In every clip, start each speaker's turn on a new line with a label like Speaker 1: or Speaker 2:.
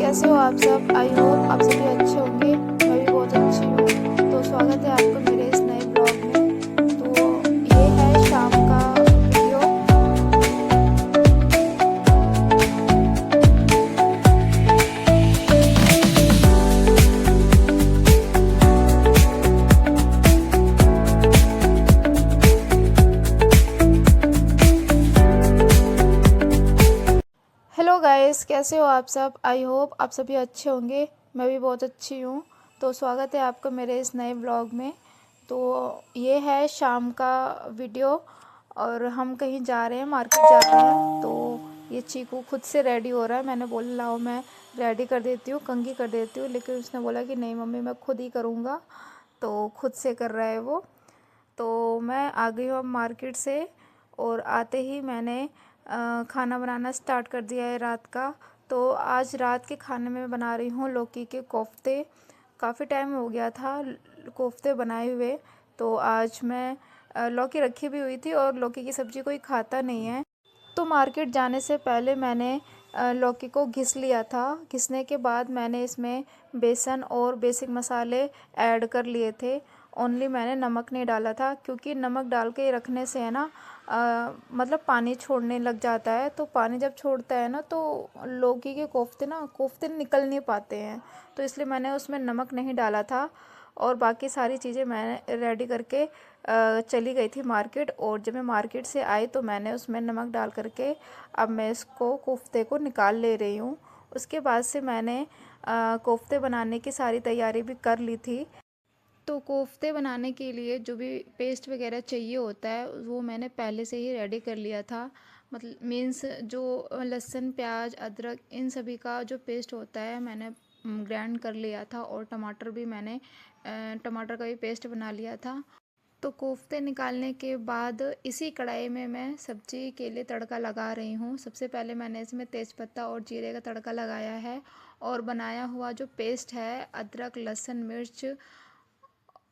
Speaker 1: कैसे हो आप सब। आई होप आप सभी अच्छे होंगे। मैं भी बहुत अच्छी हूँ। तो स्वागत है आपका मेरे इस नए ब्लॉग में। तो ये है शाम का वीडियो। हेलो गाइस, कैसे हो आप सब। आई होप आप सभी अच्छे होंगे। मैं भी बहुत अच्छी हूँ। तो स्वागत है आपका मेरे इस नए ब्लॉग में। तो ये है शाम का वीडियो और हम कहीं जा रहे हैं, मार्केट जा रहे हैं। तो ये चीकू खुद से रेडी हो रहा है। मैंने बोला लाओ मैं रेडी कर देती हूँ, कंघी कर देती हूँ, लेकिन उसने बोला कि नहीं मम्मी मैं खुद ही करूँगा। तो खुद से कर रहा है वो। तो मैं आ गई हूँ अब मार्केट से और आते ही मैंने खाना बनाना स्टार्ट कर दिया है रात का। तो आज रात के खाने में बना रही हूँ लौकी के कोफ्ते। काफ़ी टाइम हो गया था कोफ्ते बनाए हुए। तो आज मैं लौकी रखी भी हुई थी और लौकी की सब्ज़ी कोई खाता नहीं है। तो मार्केट जाने से पहले मैंने लौकी को घिस लिया था। घिसने के बाद मैंने इसमें बेसन और बेसिक मसाले ऐड कर लिए थे। ओनली मैंने नमक नहीं डाला था, क्योंकि नमक डाल के रखने से है ना मतलब पानी छोड़ने लग जाता है। तो पानी जब छोड़ता है ना तो लौकी के कोफ्ते निकल नहीं पाते हैं। तो इसलिए मैंने उसमें नमक नहीं डाला था। और बाकी सारी चीज़ें मैंने रेडी करके चली गई थी मार्केट। और जब मैं मार्केट से आई तो मैंने उसमें नमक डाल करके अब मैं इसको कोफ्ते को निकाल ले रही हूँ। उसके बाद से मैंने कोफ्ते बनाने की सारी तैयारी भी कर ली थी। तो कोफ्ते बनाने के लिए जो भी पेस्ट वगैरह चाहिए होता है वो मैंने पहले से ही रेडी कर लिया था। मतलब मीन्स जो लहसुन प्याज अदरक इन सभी का जो पेस्ट होता है मैंने ग्राइंड कर लिया था। और टमाटर भी मैंने टमाटर का भी पेस्ट बना लिया था। तो कोफ्ते निकालने के बाद इसी कढ़ाई में मैं सब्जी के लिए तड़का लगा रही हूँ। सबसे पहले मैंने इसमें तेज़पत्ता और जीरे का तड़का लगाया है। और बनाया हुआ जो पेस्ट है अदरक लहसुन मिर्च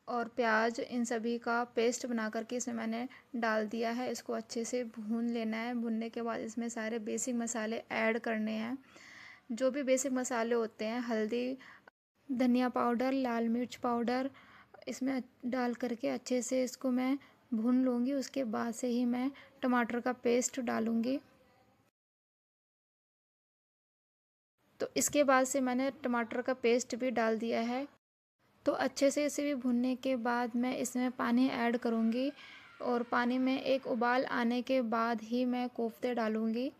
Speaker 1: और प्याज इन सभी का पेस्ट बना करके इसमें मैंने डाल दिया है। इसको अच्छे से भून लेना है। भूनने के बाद इसमें सारे बेसिक मसाले ऐड करने हैं। जो भी बेसिक मसाले होते हैं हल्दी धनिया पाउडर लाल मिर्च पाउडर इसमें डाल करके अच्छे से इसको मैं भून लूँगी। उसके बाद से ही मैं टमाटर का पेस्ट डालूँगी। तो इसके बाद से मैंने टमाटर का पेस्ट भी डाल दिया है। तो अच्छे से इसे भी भूनने के बाद मैं इसमें पानी ऐड करूँगी। और पानी में एक उबाल आने के बाद ही मैं कोफ्ते डालूँगी।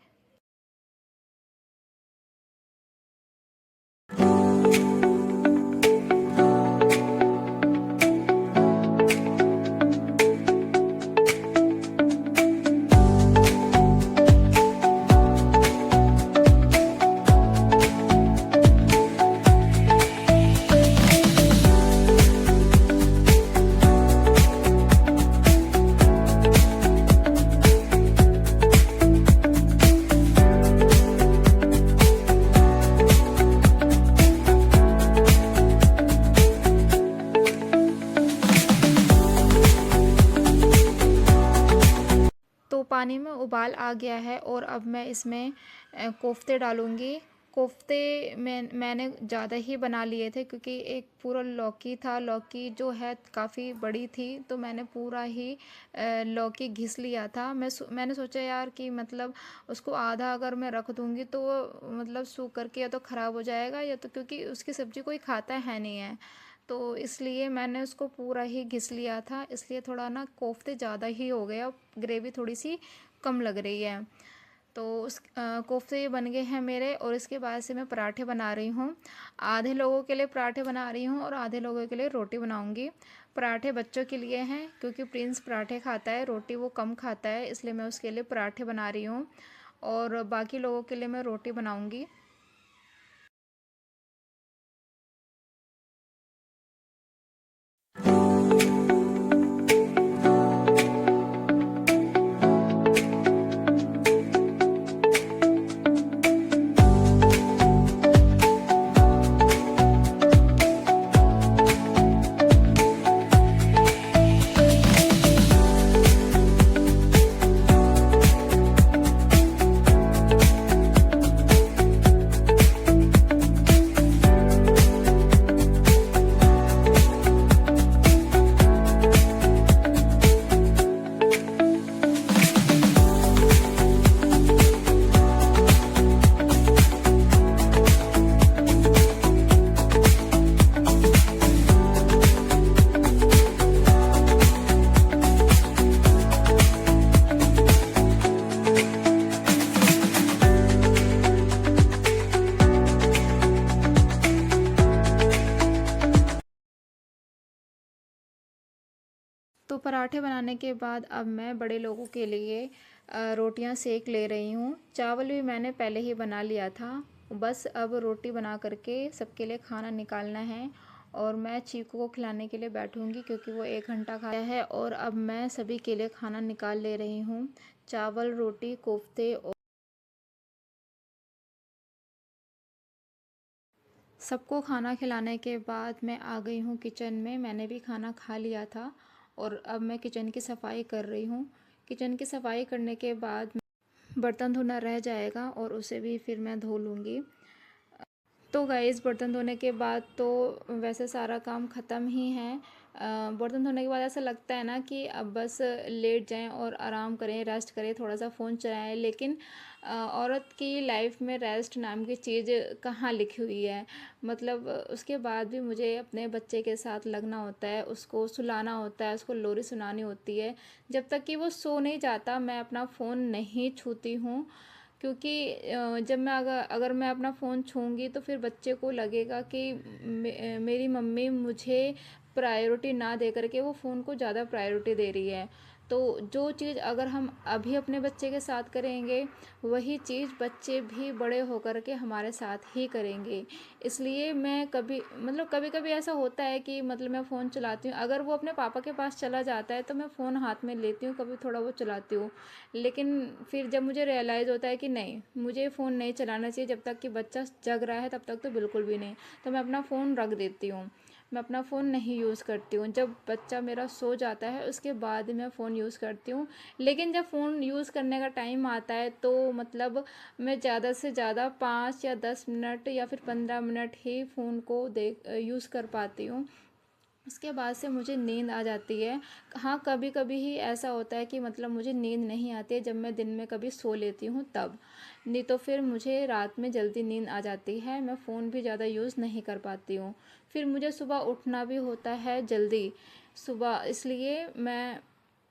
Speaker 1: तो पानी में उबाल आ गया है और अब मैं इसमें कोफ्ते डालूँगी। कोफ्ते मैंने ज़्यादा ही बना लिए थे, क्योंकि एक पूरा लौकी था। लौकी जो है काफ़ी बड़ी थी, तो मैंने पूरा ही लौकी घिस लिया था। मैंने सोचा यार कि मतलब उसको आधा अगर मैं रख दूँगी तो वो मतलब सूख करके या तो ख़राब हो जाएगा, या तो क्योंकि उसकी सब्ज़ी कोई खाता है नहीं है। तो इसलिए मैंने उसको पूरा ही घिस लिया था। इसलिए थोड़ा ना कोफ्ते ज़्यादा ही हो गए, अब ग्रेवी थोड़ी सी कम लग रही है। तो उस कोफ्ते ये बन गए हैं मेरे। और इसके बाद से मैं पराठे बना रही हूँ। आधे लोगों के लिए पराठे बना रही हूँ और आधे लोगों के लिए रोटी बनाऊँगी। पराठे बच्चों के लिए हैं, क्योंकि प्रिंस पराठे खाता है, रोटी वो कम खाता है, इसलिए मैं उसके लिए पराठे बना रही हूँ। और बाकी लोगों के लिए मैं रोटी बनाऊँगी। तो पराठे बनाने के बाद अब मैं बड़े लोगों के लिए रोटियां सेक ले रही हूँ। चावल भी मैंने पहले ही बना लिया था, बस अब रोटी बना करके सबके लिए खाना निकालना है और मैं चीकू को खिलाने के लिए बैठूंगी क्योंकि वो 1 घंटा खाया है। और अब मैं सभी के लिए खाना निकाल ले रही हूँ, चावल, रोटी, कोफ्ते। और सबको खाना खिलाने के बाद मैं आ गई हूँ किचन में। मैंने भी खाना खा लिया था और अब मैं किचन की सफाई कर रही हूँ। किचन की सफाई करने के बाद बर्तन धोना रह जाएगा और उसे भी फिर मैं धो लूँगी। तो गाइस, बर्तन धोने के बाद तो वैसे सारा काम ख़त्म ही है। बर्तन धोने के बाद ऐसा लगता है ना कि अब बस लेट जाएं और आराम करें, रेस्ट करें, थोड़ा सा फ़ोन चलाएं। लेकिन औरत की लाइफ में रेस्ट नाम की चीज़ कहाँ लिखी हुई है। मतलब उसके बाद भी मुझे अपने बच्चे के साथ लगना होता है, उसको सुलाना होता है, उसको लोरी सुनानी होती है। जब तक कि वो सो नहीं जाता मैं अपना फ़ोन नहीं छूती हूँ, क्योंकि जब मैं अगर मैं अपना फ़ोन छूँगी तो फिर बच्चे को लगेगा कि मेरी मम्मी मुझे प्रायोरिटी ना दे करके वो फ़ोन को ज़्यादा प्रायोरिटी दे रही है। तो जो चीज़ अगर हम अभी अपने बच्चे के साथ करेंगे, वही चीज़ बच्चे भी बड़े होकर के हमारे साथ ही करेंगे। इसलिए मैं कभी कभी ऐसा होता है कि मतलब मैं फ़ोन चलाती हूँ, अगर वो अपने पापा के पास चला जाता है तो मैं फ़ोन हाथ में लेती हूँ, कभी थोड़ा वो चलाती हूँ। लेकिन फिर जब मुझे रियलाइज़ होता है कि नहीं, मुझे फ़ोन नहीं चलाना चाहिए, जब तक कि बच्चा जग रहा है तब तक तो बिल्कुल भी नहीं, तो मैं अपना फ़ोन रख देती हूँ। मैं अपना फ़ोन नहीं यूज़ करती हूँ। जब बच्चा मेरा सो जाता है उसके बाद मैं फ़ोन यूज़ करती हूँ। लेकिन जब फ़ोन यूज़ करने का टाइम आता है तो मतलब मैं ज़्यादा से ज़्यादा 5 या 10 मिनट या फिर 15 मिनट ही फ़ोन को यूज़ कर पाती हूँ। उसके बाद से मुझे नींद आ जाती है। हाँ, कभी कभी ही ऐसा होता है कि मतलब मुझे नींद नहीं आती है, जब मैं दिन में कभी सो लेती हूँ तब। नहीं तो फिर मुझे रात में जल्दी नींद आ जाती है। मैं फ़ोन भी ज़्यादा यूज़ नहीं कर पाती हूँ। फिर मुझे सुबह उठना भी होता है जल्दी सुबह, इसलिए मैं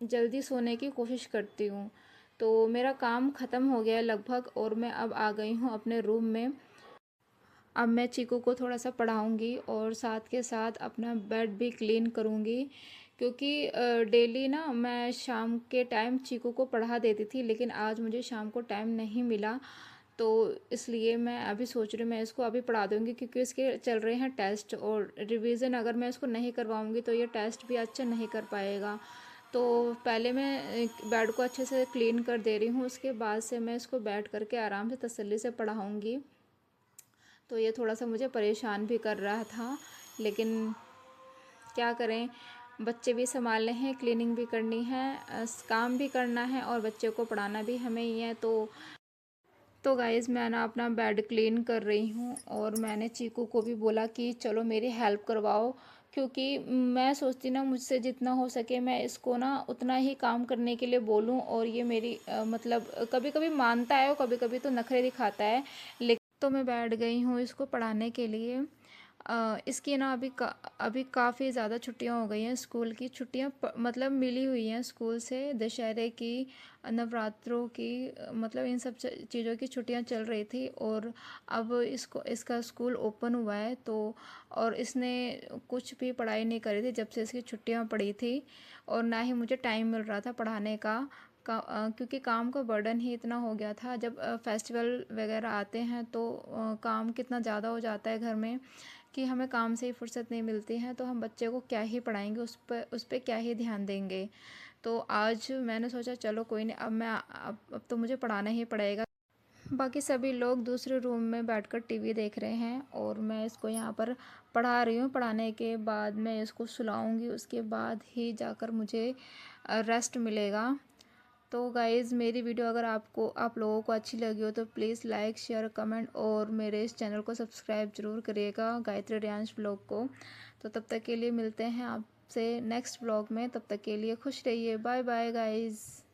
Speaker 1: जल्दी सोने की कोशिश करती हूँ। तो मेरा काम ख़त्म हो गया है लगभग और मैं अब आ गई हूँ अपने रूम में। अब मैं चीकू को थोड़ा सा पढ़ाऊँगी और साथ के साथ अपना बेड भी क्लीन करूँगी, क्योंकि डेली ना मैं शाम के टाइम चीकू को पढ़ा देती थी, लेकिन आज मुझे शाम को टाइम नहीं मिला। तो इसलिए मैं अभी सोच रही हूँ मैं इसको अभी पढ़ा दूँगी, क्योंकि इसके चल रहे हैं टेस्ट और रिवीजन अगर मैं इसको नहीं करवाऊँगी तो ये टेस्ट भी अच्छा नहीं कर पाएगा। तो पहले मैं बेड को अच्छे से क्लीन कर दे रही हूँ, उसके बाद से मैं इसको बैठ करके आराम से तसल्ली से पढ़ाऊँगी। तो ये थोड़ा सा मुझे परेशान भी कर रहा था, लेकिन क्या करें, बच्चे भी संभालने हैं, क्लीनिंग भी करनी है, काम भी करना है और बच्चे को पढ़ाना भी हमें ही है। तो गाइज़, मैं ना अपना बेड क्लीन कर रही हूँ और मैंने चीकू को भी बोला कि चलो मेरी हेल्प करवाओ, क्योंकि मैं सोचती ना मुझसे जितना हो सके मैं इसको ना उतना ही काम करने के लिए बोलूँ। और ये मेरी मतलब कभी कभी मानता है और कभी कभी तो नखरे दिखाता है। लेकिन तो मैं बैठ गई हूँ इसको पढ़ाने के लिए। इसकी ना अभी काफ़ी ज़्यादा छुट्टियां हो गई हैं, स्कूल की छुट्टियां मतलब मिली हुई हैं स्कूल से, दशहरे की, नवरात्रों की, मतलब इन सब चीज़ों की छुट्टियां चल रही थी। और अब इसका स्कूल ओपन हुआ है, तो और इसने कुछ भी पढ़ाई नहीं करी थी जब से इसकी छुट्टियां पड़ी थी। और ना ही मुझे टाइम मिल रहा था पढ़ाने क्योंकि काम का बर्डन ही इतना हो गया था। जब फेस्टिवल वगैरह आते हैं तो काम कितना ज़्यादा हो जाता है घर में कि हमें काम से ही फुर्सत नहीं मिलती है, तो हम बच्चे को क्या ही पढ़ाएंगे, उस पर क्या ही ध्यान देंगे। तो आज मैंने सोचा चलो कोई नहीं, अब तो मुझे पढ़ाना ही पड़ेगा। बाकी सभी लोग दूसरे रूम में बैठकर टीवी देख रहे हैं और मैं इसको यहाँ पर पढ़ा रही हूँ। पढ़ाने के बाद मैं इसको सुलाऊंगी, उसके बाद ही जाकर मुझे रेस्ट मिलेगा। तो गाइज़, मेरी वीडियो अगर आप लोगों को अच्छी लगी हो तो प्लीज़ लाइक, शेयर, कमेंट और मेरे इस चैनल को सब्सक्राइब ज़रूर करिएगा, गायत्री रियांश ब्लॉग को। तो तब तक के लिए मिलते हैं आपसे नेक्स्ट ब्लॉग में, तब तक के लिए खुश रहिए। Bye bye guys.